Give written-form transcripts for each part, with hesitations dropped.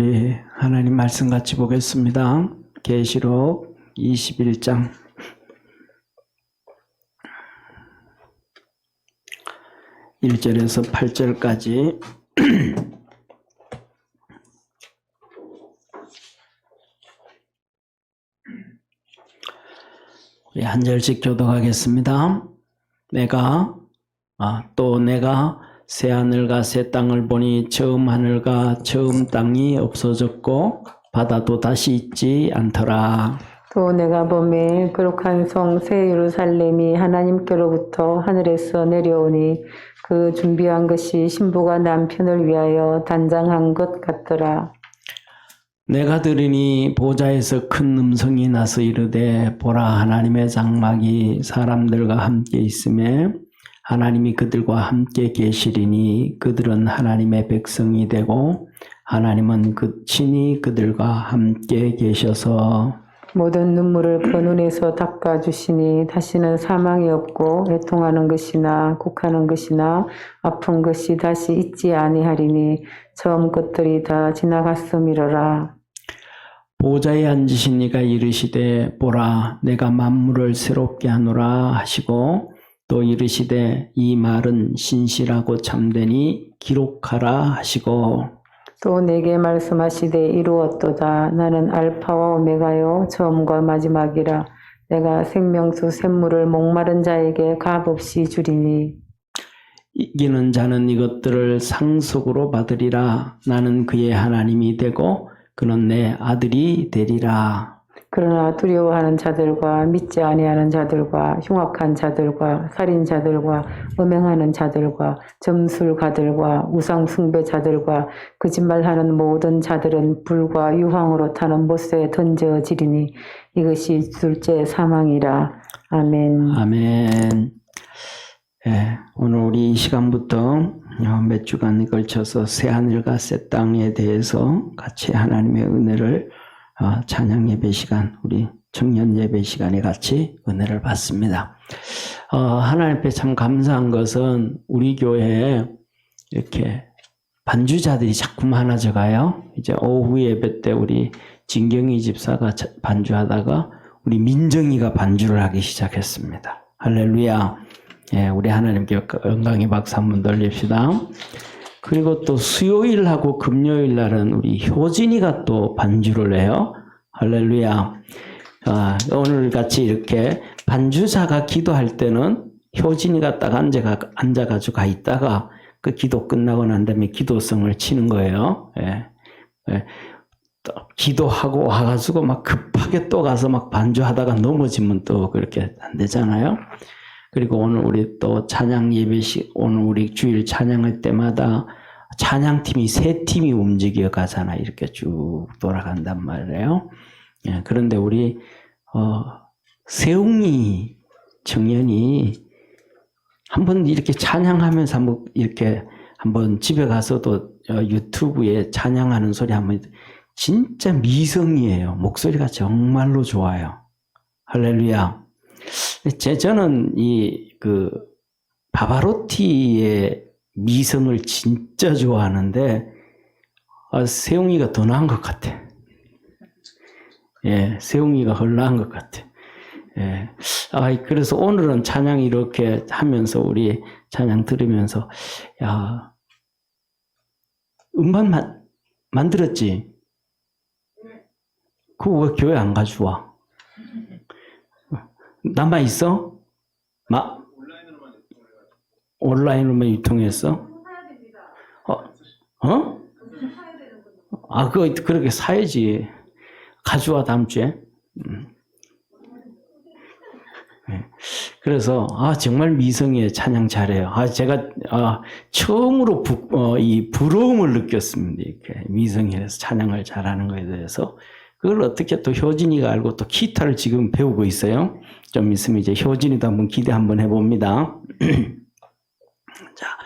우리 하나님 말씀 같이 보겠습니다. 계시록 21장 1절에서 8절까지 우리 한 절씩 교독하겠습니다. 내가 새 하늘과 새 땅을 보니 처음 하늘과 처음 땅이 없어졌고 바다도 다시 있지 않더라. 또 내가 보매 거룩한 성 새 예루살렘이 하나님께로부터 하늘에서 내려오니 그 준비한 것이 신부가 남편을 위하여 단장한 것 같더라. 내가 들으니 보좌에서 큰 음성이 나서 이르되 보라 하나님의 장막이 사람들과 함께 있으며 하나님이 그들과 함께 계시리니 그들은 하나님의 백성이 되고 하나님은 친히 그들과 함께 계셔서 모든 눈물을 그 눈에서 닦아주시니 다시는 사망이 없고 애통하는 것이나 곡하는 것이나 아픈 것이 다시 있지 아니하리니 처음 것들이 다 지나갔음이로라. 보좌에 앉으신 이가 이르시되 보라 내가 만물을 새롭게 하노라 하시고 또 이르시되 이 말은 신실하고 참되니 기록하라 하시고 또 내게 말씀하시되 이루었도다. 나는 알파와 오메가요 처음과 마지막이라. 내가 생명수 샘물을 목마른 자에게 값없이 주리니 이기는 자는 이것들을 상속으로 받으리라. 나는 그의 하나님이 되고 그는 내 아들이 되리라. 그러나 두려워하는 자들과 믿지 아니하는 자들과 흉악한 자들과 살인자들과 음행하는 자들과 점술가들과 우상 숭배자들과 거짓말하는 모든 자들은 불과 유황으로 타는 못에 던져지리니 이것이 둘째 사망이라. 아멘. 아멘. 예, 오늘 우리 이 시간부터 몇 주간에 걸쳐서 새 하늘과 새 땅에 대해서 같이 하나님의 은혜를 찬양 예배 시간, 우리 청년 예배 시간에 같이 은혜를 받습니다. 하나님 앞에 참 감사한 것은 우리 교회에 이렇게 반주자들이 자꾸 많아져 가요. 이제 오후 예배 때 우리 진경희 집사가 반주하다가 우리 민정이가 반주를 하기 시작했습니다. 할렐루야. 예, 우리 하나님께 영광의 박수 한번 돌립시다. 그리고 또 수요일하고 금요일 날은 우리 효진이가 또 반주를 해요. 할렐루야. 오늘 같이 이렇게 반주자가 기도할 때는 효진이가 딱 앉아가지고 가 있다가 그 기도 끝나고 난 다음에 기도성을 치는 거예요. 예. 예. 또 기도하고 와가지고 막 급하게 또 가서 막 반주하다가 넘어지면 또 그렇게 안 되잖아요. 그리고 오늘 우리 또 찬양 예배식, 오늘 우리 주일 찬양할 때마다 찬양팀이 세 팀이 움직여 가잖아. 이렇게 쭉 돌아간단 말이에요. 예, 그런데 우리, 세웅이 청년이 한번 이렇게 찬양하면서 한번 이렇게 한번 집에 가서도 유튜브에 찬양하는 소리 한번 진짜 미성이에요. 목소리가 정말로 좋아요. 할렐루야. 저는 바바로티의 미성을 진짜 좋아하는데, 세웅이가 더 나은 것 같아. 예, 세웅이가 훨 나은 것 같아. 예. 그래서 오늘은 찬양 이렇게 하면서, 우리 찬양 들으면서, 야, 음반 만들었지? 그거 왜 교회 안 가져와? 남아있어? 온라인으로만 유통했어? 그렇게 사야지. 가져와, 다음 주에. 네. 그래서, 정말 미성의 찬양 잘해요. 제가, 처음으로 이 부러움을 느꼈습니다. 이렇게 미성에서 찬양을 잘하는 거에 대해서. 그걸 어떻게 또 효진이가 알고 또 기타를 지금 배우고 있어요. 좀 있으면 이제 효진이도 한번 기대 한번 해봅니다. 자,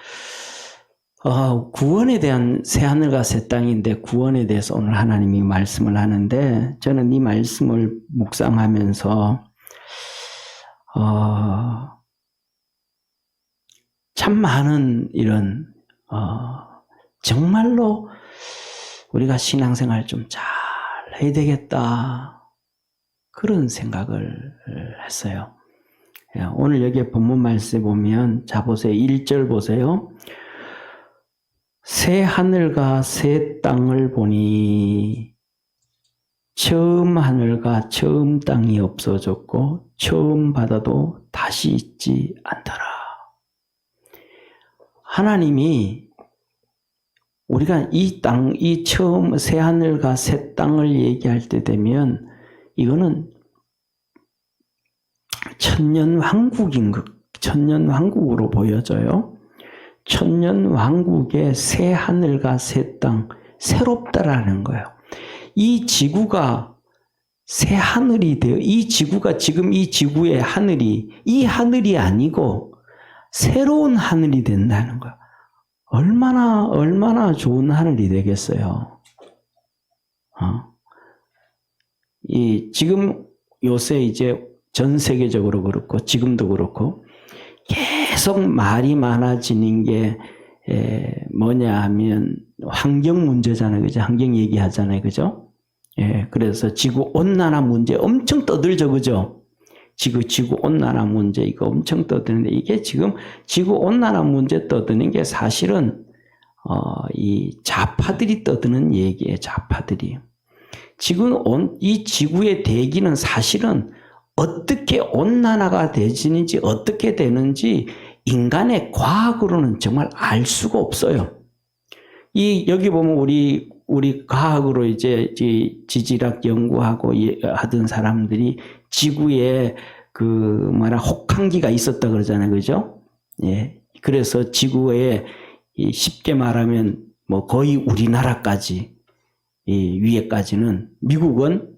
구원에 대한 새 하늘과 새 땅인데 구원에 대해서 오늘 하나님이 말씀을 하는데 저는 이 말씀을 묵상하면서 참 많은 이런 정말로 우리가 신앙생활 좀 잘 해야 되겠다. 그런 생각을 했어요. 오늘 여기 본문 말씀에 보면 자 보세요. 1절 보세요. 새 하늘과 새 땅을 보니 처음 하늘과 처음 땅이 없어졌고 처음 바다도 다시 있지 않더라. 하나님이 우리가 이 땅, 이 처음 새 하늘과 새 땅을 얘기할 때 되면 이거는 천년왕국으로 보여져요. 천년왕국의 새 하늘과 새 땅, 새롭다라는 거예요. 이 지구가 새 하늘이 되어, 이 지구가 지금 이 지구의 하늘이, 이 하늘이 아니고 새로운 하늘이 된다는 거예요. 얼마나 좋은 하늘이 되겠어요. 지금 요새 이제 전 세계적으로 그렇고 지금도 그렇고 계속 말이 많아지는 게 뭐냐 하면 환경 문제잖아요. 그죠? 환경 얘기하잖아요. 그죠? 그래서 지구 온난화 문제 엄청 떠들죠. 그죠? 지구 온난화 문제 이거 엄청 떠드는데 이게 지금 지구 온난화 문제 떠드는 게 사실은 이 좌파들이 떠드는 얘기예요. 좌파들이. 지금 이 지구의 대기는 사실은 어떻게 온난화가 되지는지 어떻게 되는지 인간의 과학으로는 정말 알 수가 없어요. 여기 보면 우리 과학으로 이제 지질학 연구하고 하던 사람들이 지구에 혹한기가 있었다 그러잖아요. 그죠? 예. 그래서 지구에 쉽게 말하면 뭐 거의 우리나라까지 위에까지는 미국은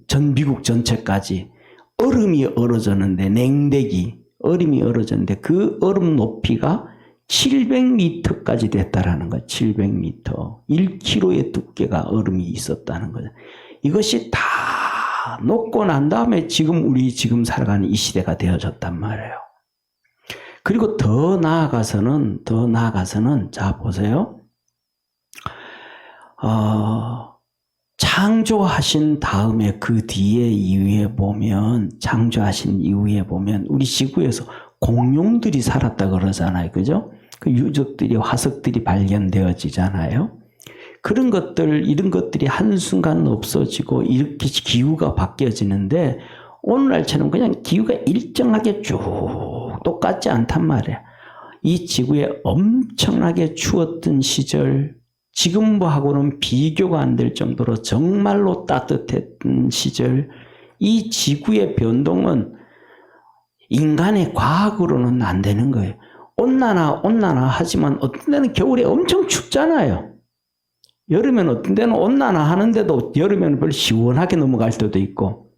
전 미국 전체까지 얼음이 얼어졌는데 얼음이 얼어졌는데 그 얼음 높이가 700m까지 됐다라는 거예요. 700m. 1km의 두께가 얼음이 있었다는 거죠. 이것이 다 녹고 난 다음에 우리 지금 살아가는 이 시대가 되어졌단 말이에요. 그리고 더 나아가서는 자 보세요. 창조하신 다음에 그 이후에 보면 우리 지구에서 공룡들이 살았다 그러잖아요. 그죠? 그 유적들이 화석들이 발견되어지잖아요. 이런 것들이 한순간 없어지고 이렇게 기후가 바뀌어지는데 오늘날처럼 그냥 기후가 일정하게 쭉 똑같지 않단 말이에요. 이 지구에 엄청나게 추웠던 시절, 지금하고는 비교가 안 될 정도로 정말로 따뜻했던 시절, 이 지구의 변동은 인간의 과학으로는 안 되는 거예요. 온난화 하지만 어떤 데는 겨울에 엄청 춥잖아요. 여름에는 어떤 데는 온난화 하는데도 여름에는 별로 시원하게 넘어갈 때도 있고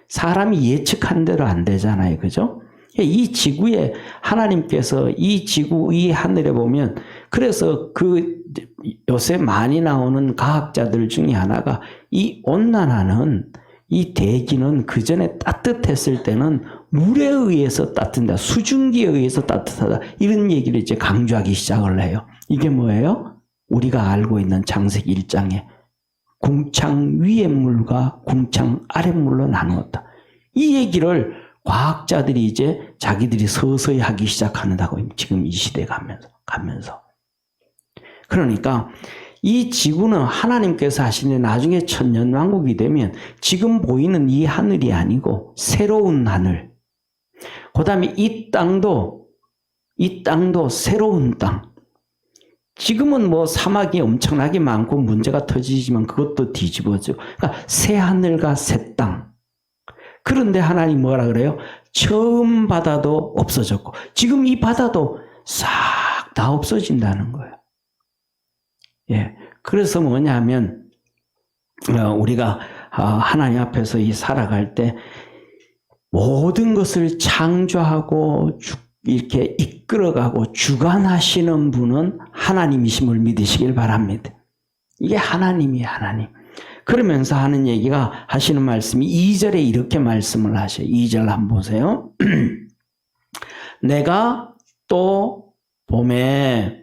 사람이 예측한 대로 안 되잖아요. 그죠? 이 지구에 하나님께서 이 하늘에 보면 그래서 요새 많이 나오는 과학자들 중에 하나가 이 온난화는 이 대기는 그 전에 따뜻했을 때는 물에 의해서 따뜻하다, 수증기에 의해서 따뜻하다 이런 얘기를 이제 강조하기 시작을 해요. 이게 뭐예요? 우리가 알고 있는 창세기 1장에 궁창 위의 물과 궁창 아래 물로 나누었다. 이 얘기를 과학자들이 이제 자기들이 서서히 하기 시작하는다고 지금 이 시대에 가면서. 그러니까 이 지구는 하나님께서 하시는 나중에 천년왕국이 되면 지금 보이는 이 하늘이 아니고 새로운 하늘. 그 다음에 이 땅도 새로운 땅. 지금은 뭐 사막이 엄청나게 많고 문제가 터지지만 그것도 뒤집어지고. 그러니까 새 하늘과 새 땅. 그런데 하나님 뭐라 그래요? 처음 바다도 없어졌고 지금 이 바다도 싹 다 없어진다는 거예요. 예. 그래서 뭐냐면 우리가 하나님 앞에서 살아갈 때 모든 것을 창조하고 이렇게 이끌어가고 주관하시는 분은 하나님이심을 믿으시길 바랍니다. 이게 하나님이에요, 하나님. 그러면서 하는 얘기가 하시는 말씀이 2절에 이렇게 말씀을 하셔요. 2절 한번 보세요. 내가 또 봄에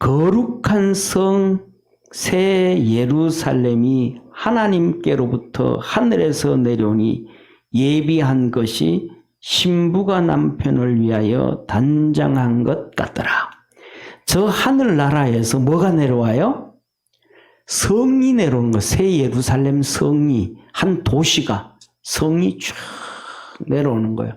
거룩한 성 새 예루살렘이 하나님께로부터 하늘에서 내려오니 예비한 것이 신부가 남편을 위하여 단장한 것 같더라. 저 하늘나라에서 뭐가 내려와요? 성이 내려오는 거. 새 예루살렘 성이, 한 도시가, 성이 쫙 내려오는 거예요.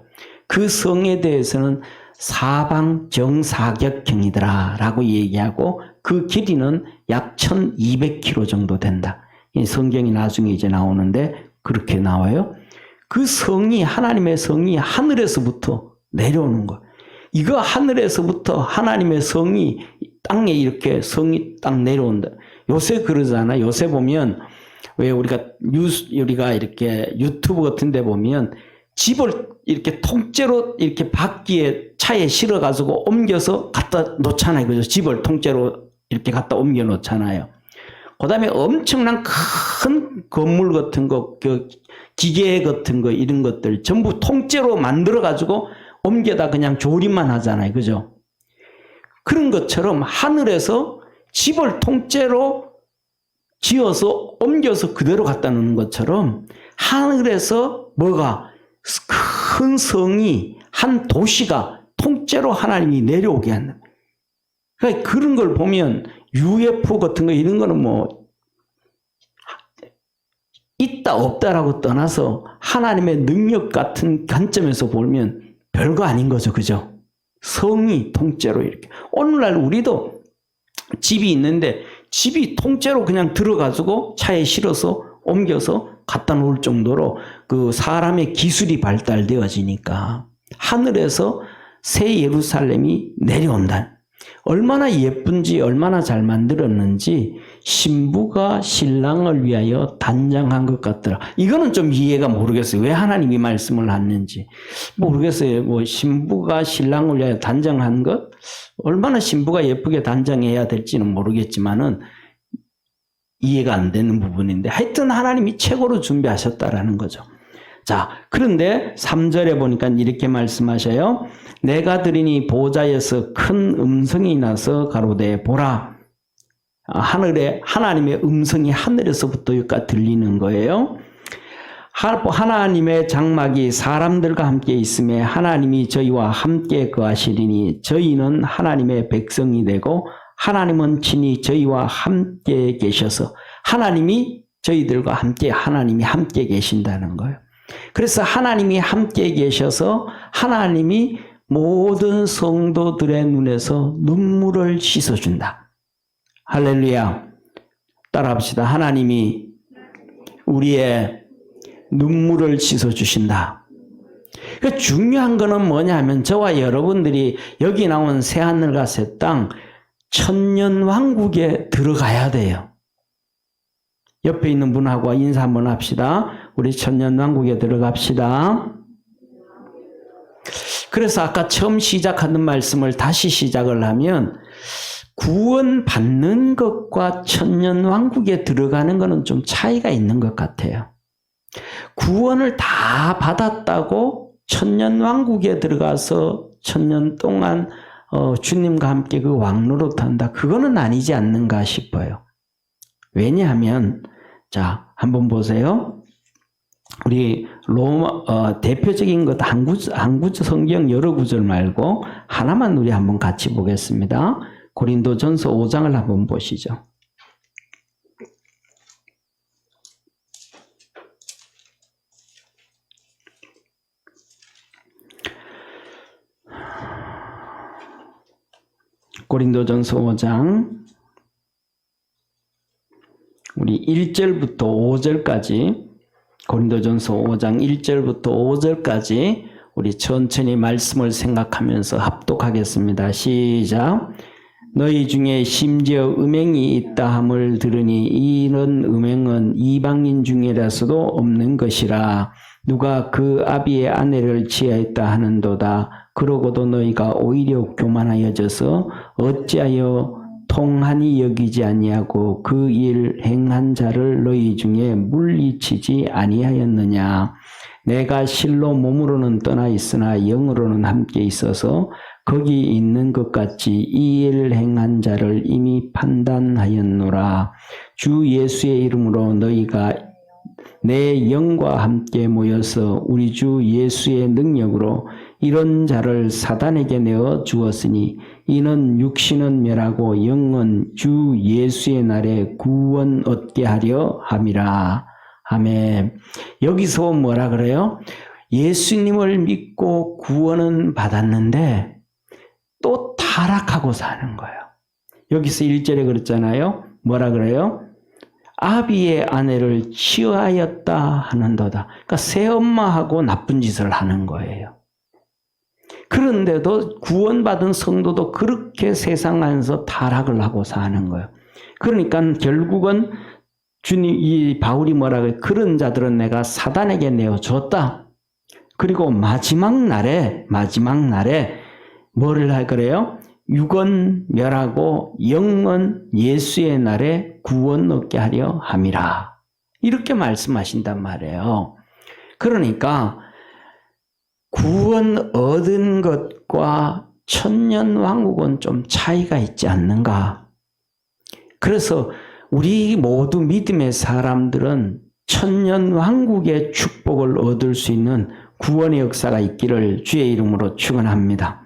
그 성에 대해서는 사방 정사각형이더라 라고 얘기하고, 그 길이는 약 1200km 정도 된다. 이 성경이 나중에 이제 나오는데 그렇게 나와요. 그 성이, 하나님의 성이 하늘에서부터 내려오는 거예요. 이거 하늘에서부터 하나님의 성이 땅에 이렇게 성이 딱 내려온다. 요새 그러잖아. 요새 보면 왜 우리가 이렇게 유튜브 같은 데 보면 집을 이렇게 통째로 이렇게 바퀴에 차에 실어가지고 옮겨서 갖다 놓잖아요. 그죠? 집을 통째로 이렇게 갖다 옮겨 놓잖아요. 그 다음에 엄청난 큰 건물 같은 거, 기계 같은 거, 이런 것들 전부 통째로 만들어가지고 옮겨다 그냥 조립만 하잖아요. 그죠? 그런 것처럼 하늘에서 집을 통째로 지어서 옮겨서 그대로 갖다 놓는 것처럼 하늘에서 뭐가 큰 성이, 한 도시가 통째로 하나님이 내려오게 한다. 그러니까 그런 걸 보면 UFO 같은 거 이런 거는 뭐 있다 없다라고 떠나서 하나님의 능력 같은 관점에서 보면 별거 아닌 거죠. 그죠? 성이 통째로 이렇게. 오늘날 우리도 집이 있는데 집이 통째로 그냥 들어가지고 차에 실어서 옮겨서 갖다 놓을 정도로 그 사람의 기술이 발달되어지니까 하늘에서 새 예루살렘이 내려온다. 얼마나 예쁜지, 얼마나 잘 만들었는지 신부가 신랑을 위하여 단장한 것 같더라. 이거는 좀 이해가 모르겠어요. 왜 하나님이 말씀을 하는지 모르겠어요. 뭐 신부가 신랑을 위하여 단장한 것? 얼마나 신부가 예쁘게 단장해야 될지는 모르겠지만은 이해가 안 되는 부분인데 하여튼 하나님이 최고로 준비하셨다라는 거죠. 자, 그런데 3절에 보니까 이렇게 말씀하셔요. 내가 들으니 보좌에서 큰 음성이 나서 가로되 보라. 하늘에 하나님의 음성이 하늘에서부터 여기까지 들리는 거예요. 하나님의 장막이 사람들과 함께 있음에 하나님이 저희와 함께 거하시리니 저희는 하나님의 백성이 되고 하나님은 친히 저희와 함께 계셔서 하나님이 저희들과 함께 하나님이 함께 계신다는 거예요. 그래서 하나님이 함께 계셔서 하나님이 모든 성도들의 눈에서 눈물을 씻어준다. 할렐루야. 따라합시다. 하나님이 우리의 눈물을 씻어주신다. 그러니까 중요한 거는 뭐냐면 저와 여러분들이 여기 나온 새하늘과 새 땅 천년왕국에 들어가야 돼요. 옆에 있는 분하고 인사 한번 합시다. 우리 천년왕국에 들어갑시다. 그래서 아까 처음 시작하는 말씀을 다시 시작을 하면 구원 받는 것과 천년왕국에 들어가는 것은 좀 차이가 있는 것 같아요. 구원을 다 받았다고 천년왕국에 들어가서 천년 동안 주님과 함께 그 왕노릇 한다. 그거는 아니지 않는가 싶어요. 왜냐하면 자, 한번 보세요. 우리 로마 대표적인 것 한 구절 성경 여러 구절 말고 하나만 우리 한번 같이 보겠습니다. 고린도전서 5장을 한번 보시죠. 고린도전서 5장 우리 1절부터 5절까지 고린도전서 5장 1절부터 5절까지 우리 천천히 말씀을 생각하면서 합독하겠습니다. 시작. 너희 중에 심지어 음행이 있다 함을 들으니 이런 음행은 이방인 중이라서도 없는 것이라. 누가 그 아비의 아내를 취하였다 하는도다. 그러고도 너희가 오히려 교만하여져서 어찌하여 통한이 여기지 아니하고 그 일 행한 자를 너희 중에 물리치지 아니하였느냐. 내가 실로 몸으로는 떠나 있으나 영으로는 함께 있어서 거기 있는 것 같이 이 일을 행한 자를 이미 판단하였노라. 주 예수의 이름으로 너희가 내 영과 함께 모여서 우리 주 예수의 능력으로 이런 자를 사단에게 내어 주었으니 이는 육신은 멸하고 영은 주 예수의 날에 구원 얻게 하려 함이라. 아멘. 여기서 뭐라 그래요? 예수님을 믿고 구원은 받았는데 또 타락하고 사는 거예요. 여기서 1절에 그랬잖아요. 뭐라 그래요? 아비의 아내를 취하였다 하는도다. 그러니까 새엄마하고 나쁜 짓을 하는 거예요. 그런데도 구원받은 성도도 그렇게 세상 안에서 타락을 하고 사는 거예요. 그러니까 결국은 주님, 이 바울이 뭐라 그래요? 그런 자들은 내가 사단에게 내어줬다. 그리고 마지막 날에 뭐를 할 그래요? 육은 멸하고 영은 예수의 날에 구원 얻게 하려 함이라. 이렇게 말씀하신단 말이에요. 그러니까 구원 얻은 것과 천년왕국은 좀 차이가 있지 않는가? 그래서 우리 모두 믿음의 사람들은 천년왕국의 축복을 얻을 수 있는 구원의 역사가 있기를 주의 이름으로 축원합니다.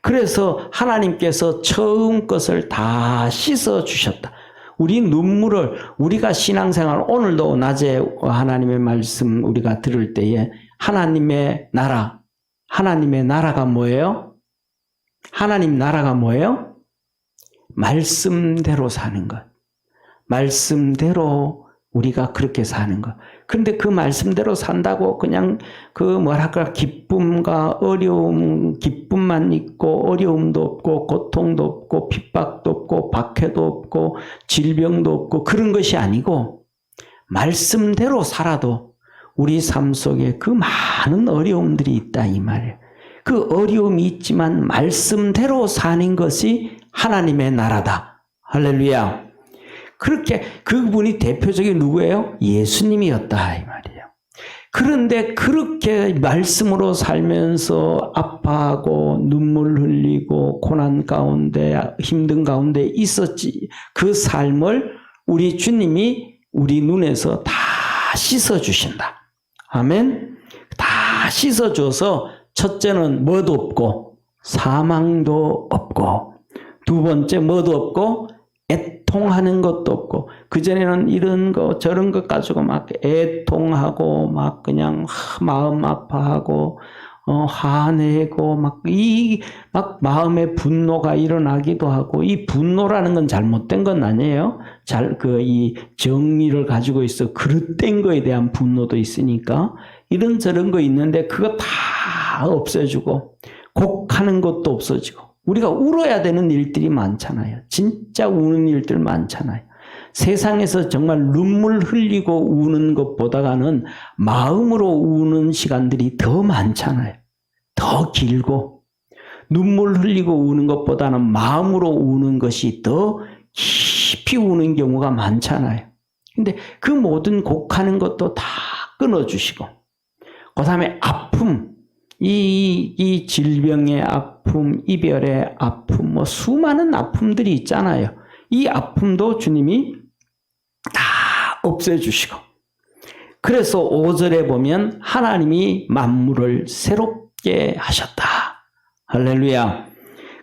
그래서 하나님께서 처음 것을 다 씻어 주셨다. 우리 눈물을 우리가 신앙생활 오늘도 낮에 하나님의 말씀 우리가 들을 때에 하나님의 나라가 뭐예요? 하나님 나라가 뭐예요? 말씀대로 사는 것. 말씀대로 우리가 그렇게 사는 것. 그런데 그 말씀대로 산다고 그냥 기쁨과 어려움, 기쁨만 있고 어려움도 없고 고통도 없고 핍박도 없고 박해도 없고 질병도 없고 그런 것이 아니고 말씀대로 살아도 우리 삶 속에 그 많은 어려움들이 있다 이 말이에요. 그 어려움이 있지만 말씀대로 사는 것이 하나님의 나라다. 할렐루야. 그렇게 그분이 대표적인 누구예요? 예수님이었다 이 말이에요. 그런데 그렇게 말씀으로 살면서 아파하고 눈물 흘리고 고난 가운데 힘든 가운데 있었지. 그 삶을 우리 주님이 우리 눈에서 다 씻어주신다. 아멘. 다 씻어줘서 첫째는 뭐도 없고 사망도 없고 두 번째 뭐도 없고 애통하는 것도 없고 그전에는 이런 거 저런 것 가지고 막 애통하고 막 그냥 마음 아파하고 화내고 막 마음에 분노가 일어나기도 하고 이 분노라는 건 잘못된 건 아니에요. 이 정의를 가지고 있어 그릇된 거에 대한 분노도 있으니까 이런저런 거 있는데 그거 다 없애주고 곡하는 것도 없어지고 우리가 울어야 되는 일들이 많잖아요. 진짜 우는 일들 많잖아요. 세상에서 정말 눈물 흘리고 우는 것보다는 마음으로 우는 시간들이 더 많잖아요. 더 길고 눈물 흘리고 우는 것보다는 마음으로 우는 것이 더 깊이 우는 경우가 많잖아요. 근데 그 모든 곡하는 것도 다 끊어주시고 그 다음에 아픔 이 질병의 아픔, 이별의 아픔, 수많은 아픔들이 있잖아요. 이 아픔도 주님이 다 없애주시고. 그래서 5절에 보면 하나님이 만물을 새롭게 하셨다. 할렐루야.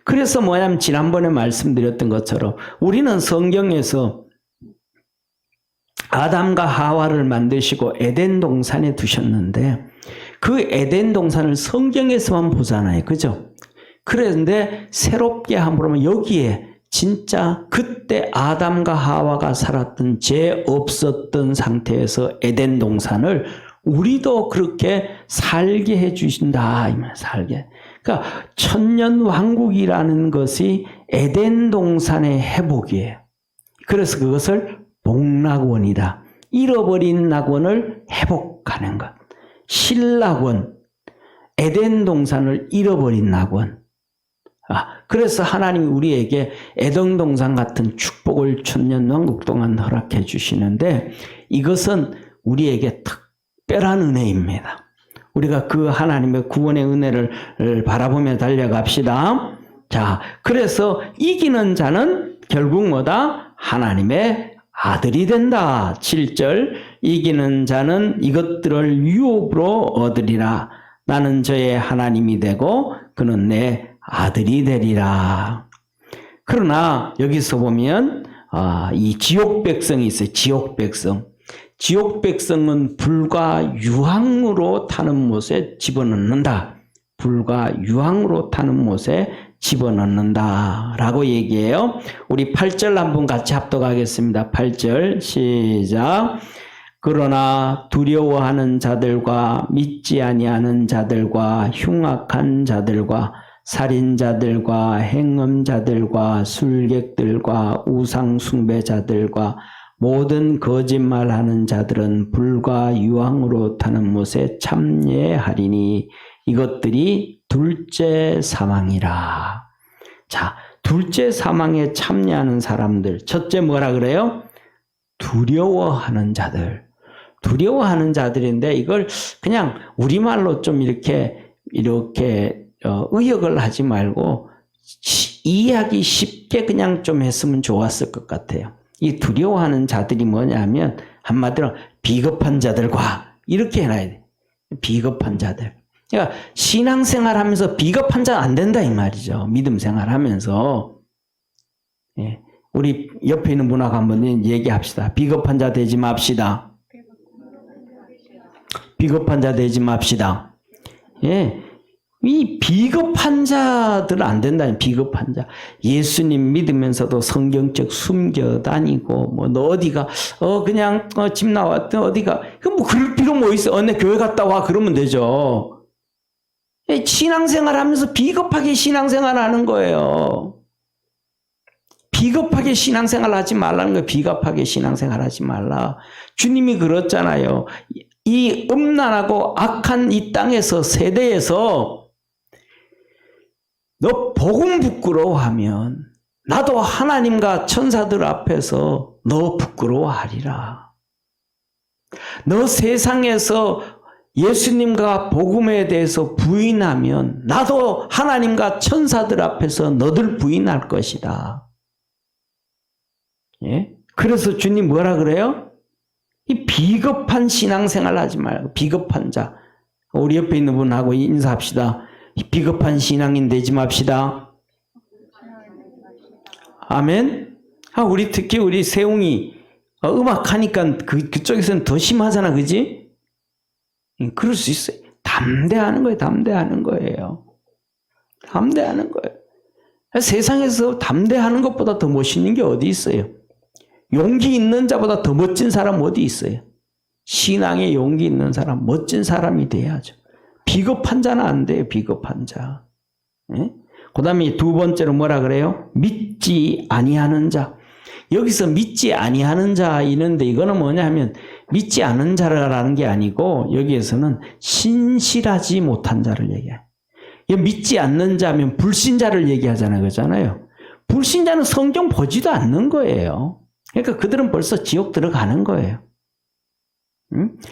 그래서 뭐냐면 지난번에 말씀드렸던 것처럼 우리는 성경에서 아담과 하와를 만드시고 에덴 동산에 두셨는데 그 에덴 동산을 성경에서만 보잖아요. 그죠? 그런데 새롭게 함으로 여기에 진짜 그때 아담과 하와가 살았던 죄 없었던 상태에서 에덴 동산을 우리도 그렇게 살게 해주신다. 살게. 그러니까 천년왕국이라는 것이 에덴 동산의 회복이에요. 그래서 그것을 복락원이다. 잃어버린 낙원을 회복하는 것. 신락원, 에덴 동산을 잃어버린 낙원. 그래서 하나님이 우리에게 에덴 동산 같은 축복을 천년왕국 동안 허락해 주시는데 이것은 우리에게 특별한 은혜입니다. 우리가 그 하나님의 구원의 은혜를 바라보며 달려갑시다. 자, 그래서 이기는 자는 결국 뭐다? 하나님의 아들이 된다. 7절, 이기는 자는 이것들을 유업으로 얻으리라. 나는 저의 하나님이 되고 그는 내 아들이 되리라. 그러나 여기서 보면 이 지옥 백성이 있어요. 지옥 백성. 지옥 백성은 불과 유황으로 타는 못에 집어넣는다. 불과 유황으로 타는 못에 집어넣는다 라고 얘기해요. 우리 8절 한번 같이 합독하겠습니다. 8절 시작. 그러나 두려워하는 자들과 믿지 아니하는 자들과 흉악한 자들과 살인자들과 행음자들과 술객들과 우상숭배자들과 모든 거짓말하는 자들은 불과 유황으로 타는 못에 참여하리니 이것들이 둘째 사망이라. 자, 둘째 사망에 참여하는 사람들. 첫째 뭐라 그래요? 두려워하는 자들. 두려워하는 자들인데 이걸 그냥 우리말로 좀 이렇게 의역을 하지 말고 이해하기 쉽게 그냥 좀 했으면 좋았을 것 같아요. 이 두려워하는 자들이 뭐냐면 한마디로 비겁한 자들과 이렇게 해놔야 돼. 비겁한 자들. 그러니까 신앙생활 하면서 비겁한 자 안 된다 이 말이죠. 믿음 생활 하면서. 예. 우리 옆에 있는 분하고 한번 얘기합시다. 비겁한 자 되지 맙시다. 비겁한 자 되지 맙시다. 예. 이 비겁한 자들은 안 된다. 비겁한 자. 예수님 믿으면서도 성경책 숨겨 다니고, 너 어디가, 그냥, 집 나왔든 어디가, 그럴 필요 뭐 있어. 내 교회 갔다 와. 그러면 되죠. 신앙생활 하면서 비겁하게 신앙생활 하는 거예요. 비겁하게 신앙생활 하지 말라는 거예요. 비겁하게 신앙생활 하지 말라. 주님이 그랬잖아요. 이 음란하고 악한 이 땅에서, 세대에서 너 복음 부끄러워하면 나도 하나님과 천사들 앞에서 너 부끄러워하리라. 너 세상에서 예수님과 복음에 대해서 부인하면 나도 하나님과 천사들 앞에서 너들 부인할 것이다. 예? 그래서 주님 뭐라 그래요? 이 비겁한 신앙생활 하지 말고 비겁한 자. 우리 옆에 있는 분하고 인사합시다. 비겁한 신앙인 되지 맙시다. 아멘. 우리 특히 우리 세웅이 음악하니까 그쪽에서는 더 심하잖아, 그지? 그럴 수 있어요. 담대하는 거예요. 담대하는 거예요. 담대하는 거예요. 세상에서 담대하는 것보다 더 멋있는 게 어디 있어요? 용기 있는 자보다 더 멋진 사람 어디 있어요? 신앙에 용기 있는 사람, 멋진 사람이 돼야죠. 비겁한 자는 안 돼요. 비겁한 자. 예? 그 다음에 두 번째로 뭐라 그래요? 믿지 아니하는 자. 여기서 믿지 아니하는 자 있는데 이거는 뭐냐면 믿지 않은 자라는 게 아니고 여기에서는 신실하지 못한 자를 얘기해요. 믿지 않는 자면 불신자를 얘기하잖아요. 그렇잖아요. 불신자는 성경 보지도 않는 거예요. 그러니까 그들은 벌써 지옥 들어가는 거예요.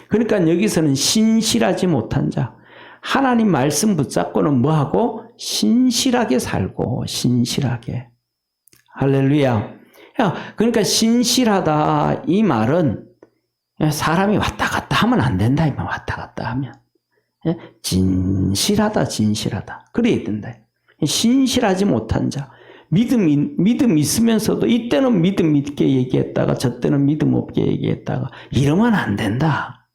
그러니까 여기서는 신실하지 못한 자. 하나님 말씀 붙잡고는 뭐하고? 신실하게 살고 신실하게. 할렐루야. 그러니까 신실하다 이 말은 사람이 왔다 갔다 하면 안 된다. 이 말 왔다 갔다 하면. 진실하다 진실하다. 그래야 된다. 신실하지 못한 자. 믿음 있으면서도 이때는 믿음 있게 얘기했다가 저때는 믿음 없게 얘기했다가 이러면 안 된다.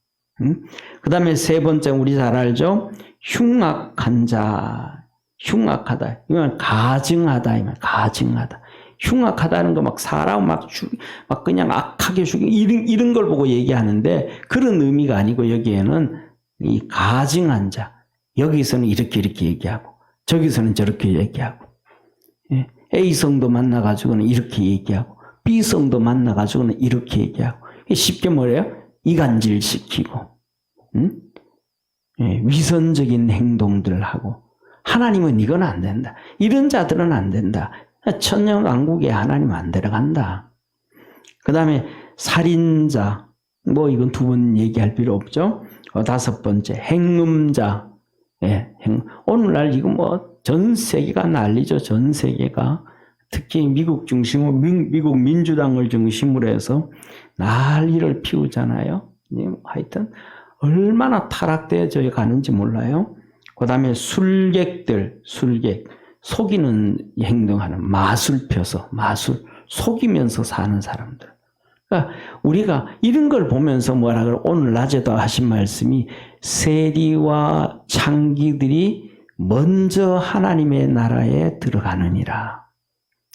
그 다음에 세 번째 우리 잘 알죠? 흉악한 자. 흉악하다. 이건 가증하다. 이 말. 가증하다. 흉악하다는 거 막 사람 막 그냥 악하게 이런 걸 보고 얘기하는데 그런 의미가 아니고 여기에는 이 가증한 자. 여기서는 이렇게 얘기하고 저기서는 저렇게 얘기하고 A성도 만나가지고는 이렇게 얘기하고 B성도 만나가지고는 이렇게 얘기하고 쉽게 뭐래요? 이간질시키고 위선적인 행동들을 하고 하나님은 이건 안 된다. 이런 자들은 안 된다. 천년왕국에 하나님 안 들어간다. 그 다음에 살인자 이건 두 번 얘기할 필요 없죠. 다섯 번째 행음자. 오늘날 이거 전 세계가 난리죠. 전 세계가. 특히 미국 중심으로, 미국 민주당을 중심으로 해서 난리를 피우잖아요. 하여튼 얼마나 타락되어져 가는지 몰라요. 그 다음에 술객, 속이는 행동하는 마술 펴서, 속이면서 사는 사람들. 그러니까 우리가 이런 걸 보면서 뭐라 그래, 오늘 낮에도 하신 말씀이 세리와 창기들이 먼저 하나님의 나라에 들어가느니라.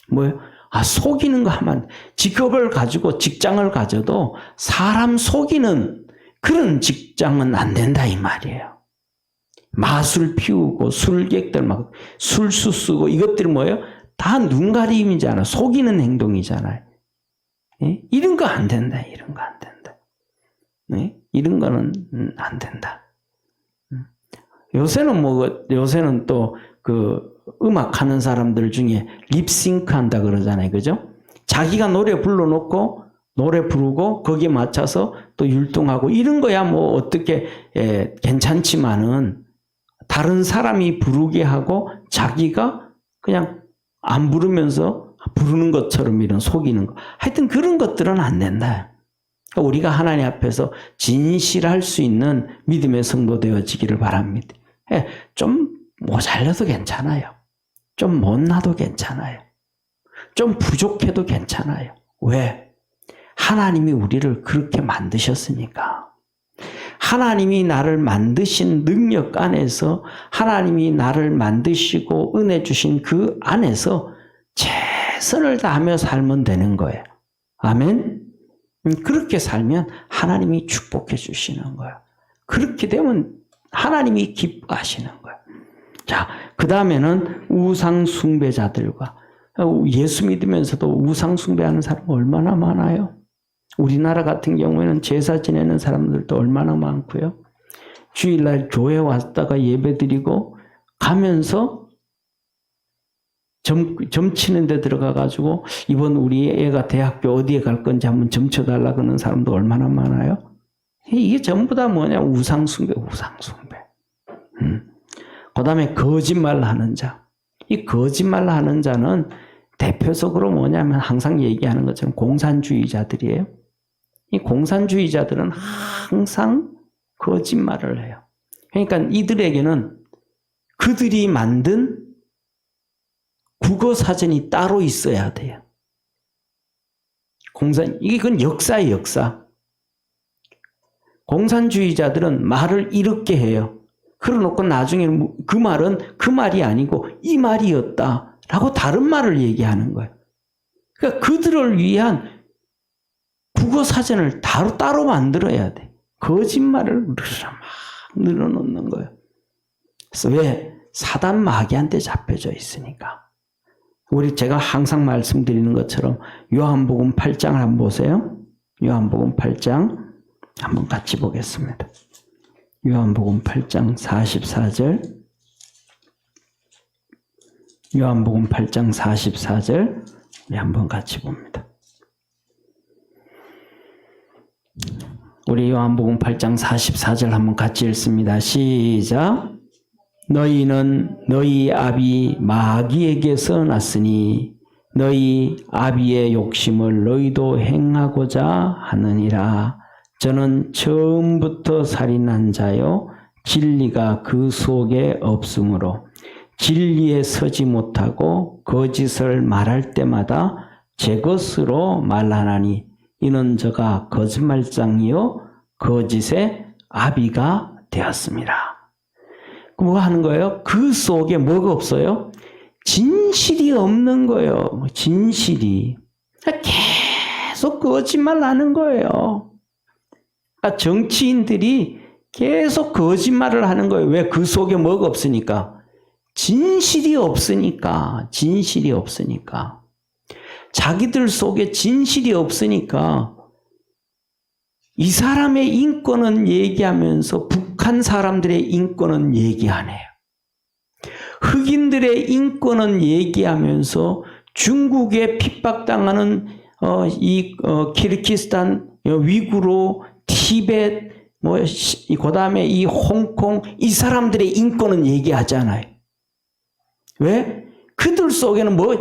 뭐요? 속이는 거 하면 직업을 가지고 직장을 가져도 사람 속이는 그런 직장은 안 된다 이 말이에요. 마술 피우고 술객들 막 술수 쓰고 이것들이 뭐예요? 다 눈가림이잖아. 속이는 행동이잖아요. 예? 이런 거 안 된다. 이런 거 안 된다. 예? 이런 거는 안 된다. 요새는 또 그 음악 하는 사람들 중에 립싱크 한다 그러잖아요. 그죠? 자기가 노래 불러놓고 노래 부르고 거기에 맞춰서 또 율동하고 이런 거야 뭐 어떻게 괜찮지만은 다른 사람이 부르게 하고 자기가 그냥 안 부르면서 부르는 것처럼 이런 속이는 거. 하여튼 그런 것들은 안 된다. 그러니까 우리가 하나님 앞에서 진실할 수 있는 믿음의 성도 되어지기를 바랍니다. 좀 모자라도 괜찮아요. 좀 못나도 괜찮아요. 좀 부족해도 괜찮아요. 왜? 하나님이 우리를 그렇게 만드셨으니까. 하나님이 나를 만드신 능력 안에서 하나님이 나를 만드시고 은혜 주신 그 안에서 최선을 다하며 살면 되는 거예요. 아멘? 그렇게 살면 하나님이 축복해 주시는 거예요. 그렇게 되면 하나님이 기뻐하시는 거예요. 자, 그 다음에는 우상 숭배자들과 예수 믿으면서도 우상 숭배하는 사람 얼마나 많아요? 우리나라 같은 경우에는 제사 지내는 사람들도 얼마나 많고요. 주일날 교회 왔다가 예배 드리고 가면서 점 치는 데 들어가가지고 이번 우리 애가 대학교 어디에 갈 건지 한번 점 쳐달라 그러는 사람도 얼마나 많아요? 이게 전부 다 뭐냐? 우상숭배. 그 다음에 거짓말 하는 자. 이 거짓말 하는 자는 대표적으로 뭐냐면 항상 얘기하는 것처럼 공산주의자들이에요. 이 공산주의자들은 항상 거짓말을 해요. 그러니까 이들에게는 그들이 만든 국어사전이 따로 있어야 돼요. 이건 역사예요, 역사. 공산주의자들은 말을 이렇게 해요. 그러놓고 나중에 그 말은 그 말이 아니고 이 말이었다라고 다른 말을 얘기하는 거예요. 그러니까 그들을 위한 국어사전을 따로 만들어야 돼. 거짓말을 막 늘어놓는 거예요. 그래서 왜? 사단 마귀한테 잡혀져 있으니까. 제가 항상 말씀드리는 것처럼 요한복음 8장을 한번 보세요. 요한복음 8장 한번 같이 보겠습니다. 요한복음 8장 44절. 요한복음 8장 44절 우리 한번 같이 봅니다. 우리 요한복음 8장 44절 한번 같이 읽습니다. 시작. 너희는 너희 아비 마귀에게서 났으니 너희 아비의 욕심을 너희도 행하고자 하느니라. 저는 처음부터 살인한 자요 진리가 그 속에 없으므로 진리에 서지 못하고 거짓을 말할 때마다 제 것으로 말하나니 이는 저가 거짓말장이요 거짓의 아비가 되었습니다. 뭐 하는 거예요? 그 속에 뭐가 없어요? 진실이 없는 거예요. 진실이. 계속 거짓말 하는 거예요. 그러니까 정치인들이 계속 거짓말을 하는 거예요. 왜? 그 속에 뭐가 없으니까. 진실이 없으니까. 진실이 없으니까. 자기들 속에 진실이 없으니까 이 사람의 인권은 얘기하면서 북한 사람들의 인권은 얘기 안 해요. 흑인들의 인권은 얘기하면서 중국에 핍박당하는 키르기스탄, 위구르, 티벳, 그 다음에 이 홍콩, 이 사람들의 인권은 얘기하잖아요. 왜? 그들 속에는 뭐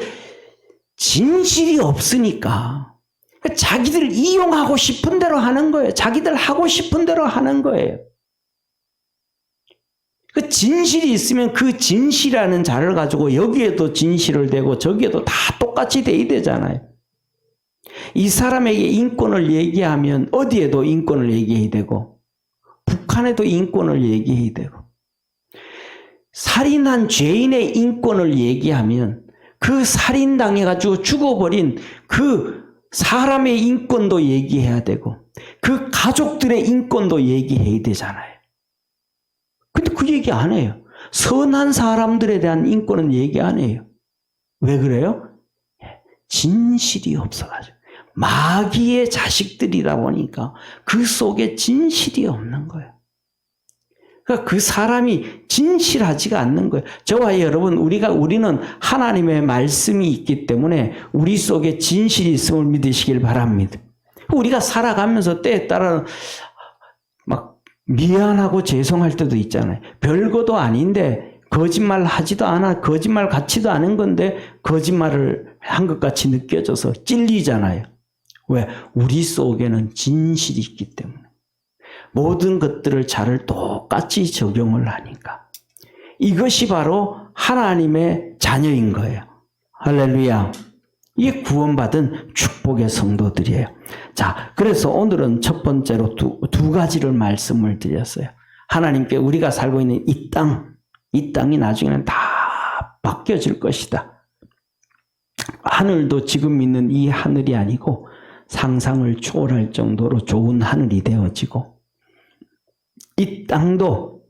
진실이 없으니까. 자기들 이용하고 싶은 대로 하는 거예요. 자기들 하고 싶은 대로 하는 거예요. 그 진실이 있으면 그 진실이라는 자를 가지고 여기에도 진실을 대고 저기에도 다 똑같이 돼야 되잖아요. 이 사람에게 인권을 얘기하면 어디에도 인권을 얘기해야 되고 북한에도 인권을 얘기해야 되고 살인한 죄인의 인권을 얘기하면 그 살인당해가지고 죽어버린 그 사람의 인권도 얘기해야 되고 그 가족들의 인권도 얘기해야 되잖아요. 근데 그 얘기 안 해요. 선한 사람들에 대한 인권은 얘기 안 해요. 왜 그래요? 진실이 없어가지고. 마귀의 자식들이다 보니까 그 속에 진실이 없는 거예요. 그러니까 그 사람이 진실하지가 않는 거예요. 저와 여러분, 우리는 하나님의 말씀이 있기 때문에 우리 속에 진실이 있음을 믿으시길 바랍니다. 우리가 살아가면서 때에 따라 막 미안하고 죄송할 때도 있잖아요. 별거도 아닌데 거짓말 하지도 않아, 거짓말 같지도 않은 건데 거짓말을 한 것 같이 느껴져서 찔리잖아요. 왜? 우리 속에는 진실이 있기 때문에. 모든 것들을 잘 똑같이 적용을 하니까. 이것이 바로 하나님의 자녀인 거예요. 할렐루야. 이게 구원받은 축복의 성도들이에요. 자, 그래서 오늘은 첫 번째로 두 가지를 말씀을 드렸어요. 하나님께 우리가 살고 있는 이 땅이 나중에는 다 바뀌어질 것이다. 하늘도 지금 있는 이 하늘이 아니고 상상을 초월할 정도로 좋은 하늘이 되어지고 이 땅도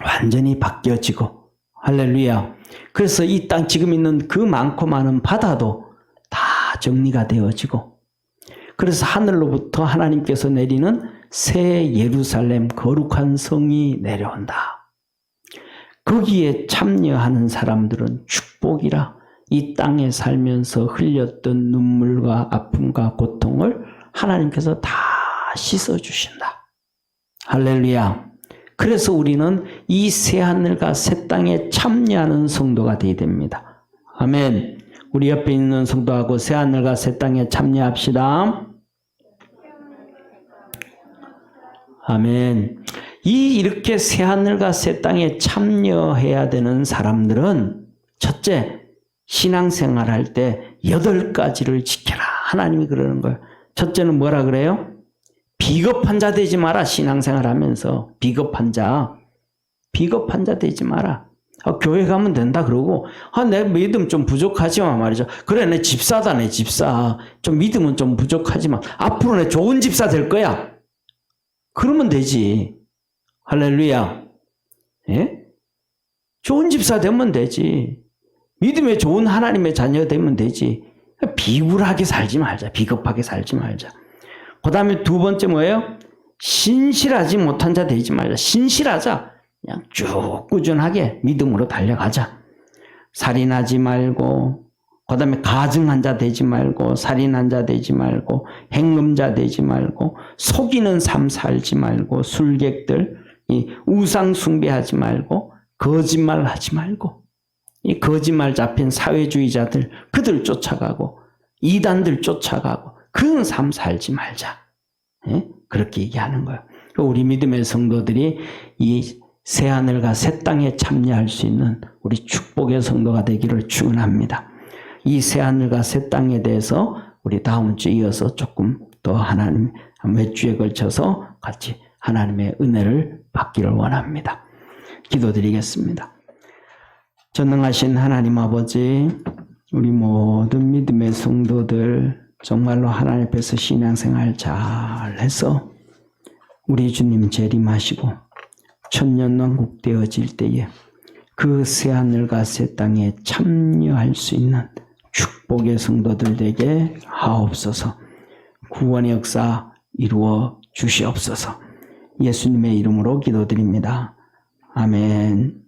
완전히 바뀌어지고 할렐루야. 그래서 이 땅 지금 있는 그 많고 많은 바다도 다 정리가 되어지고 그래서 하늘로부터 하나님께서 내리는 새 예루살렘 거룩한 성이 내려온다. 거기에 참여하는 사람들은 축복이라 이 땅에 살면서 흘렸던 눈물과 아픔과 고통을 하나님께서 다 씻어주신다. 할렐루야. 그래서 우리는 이 새하늘과 새 땅에 참여하는 성도가 되어야 됩니다. 아멘. 우리 옆에 있는 성도하고 새하늘과 새 땅에 참여합시다. 아멘. 이렇게 새하늘과 새 땅에 참여해야 되는 사람들은 첫째, 신앙생활 할 때 8가지를 지켜라. 하나님이 그러는 거예요. 첫째는 뭐라 그래요? 비겁한 자 되지 마라. 신앙생활 하면서 비겁한 자 되지 마라. 교회 가면 된다 그러고 내 믿음 좀 부족하지만 말이죠. 그래 내 집사다 내 집사. 좀 믿음은 좀 부족하지만 앞으로 내 좋은 집사 될 거야. 그러면 되지. 할렐루야. 예? 좋은 집사 되면 되지. 믿음의 좋은 하나님의 자녀 되면 되지. 비굴하게 살지 말자. 비겁하게 살지 말자. 그 다음에 두 번째 뭐예요? 신실하지 못한 자 되지 말자. 신실하자. 그냥 쭉 꾸준하게 믿음으로 달려가자. 살인하지 말고, 그 다음에 가증한 자 되지 말고, 살인한 자 되지 말고, 행음자 되지 말고, 속이는 삶 살지 말고, 술객들, 이 우상 숭배하지 말고, 거짓말 하지 말고, 이 거짓말 잡힌 사회주의자들, 그들 쫓아가고, 이단들 쫓아가고, 그런 삶 살지 말자. 예? 그렇게 얘기하는 거예요. 우리 믿음의 성도들이 이 새하늘과 새 땅에 참여할 수 있는 우리 축복의 성도가 되기를 축원합니다. 이 새하늘과 새 땅에 대해서 우리 다음 주에 이어서 조금 더 하나님 몇 주에 걸쳐서 같이 하나님의 은혜를 받기를 원합니다. 기도드리겠습니다. 전능하신 하나님 아버지, 우리 모든 믿음의 성도들 정말로 하나님 앞에서 신앙생활 잘해서 우리 주님 재림하시고 천년왕국 되어질 때에 그 새하늘과 새 땅에 참여할 수 있는 축복의 성도들 되게 하옵소서. 구원의 역사 이루어 주시옵소서. 예수님의 이름으로 기도드립니다. 아멘.